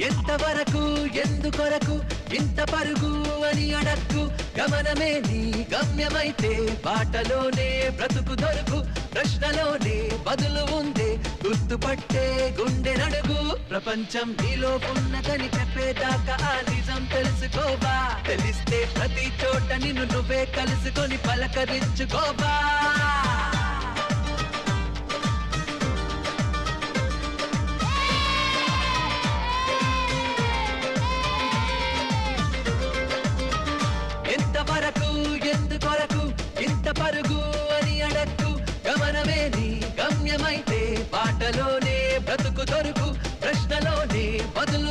ఎంతవరకు ఎందుకొరకు ఇంత పరుగు అని అడక్కు గమనమే నీ గమ్యమైతే బాటలోనే బ్రతుకు దొరుకు ప్రశ్నలోనే బదులు ఉందే గుర్తుపట్టే గుండె నడుగు ప్రపంచం నీలో ఉన్నదని చెప్పేదాకా ఆ నిజం తెలుసుకోవా తెలిస్తే ప్రతి చోట నిన్ను నువ్వే కలుసుకొని పలకరించుకోవా ఎంతవరకు ఎందుకొరకు ఇంత పరుగు అని అడక్కు గమనమే నీ గమ్యమైతే బాటలోనే బ్రతుకు దొరుకు ప్రశ్నలోనే బదులు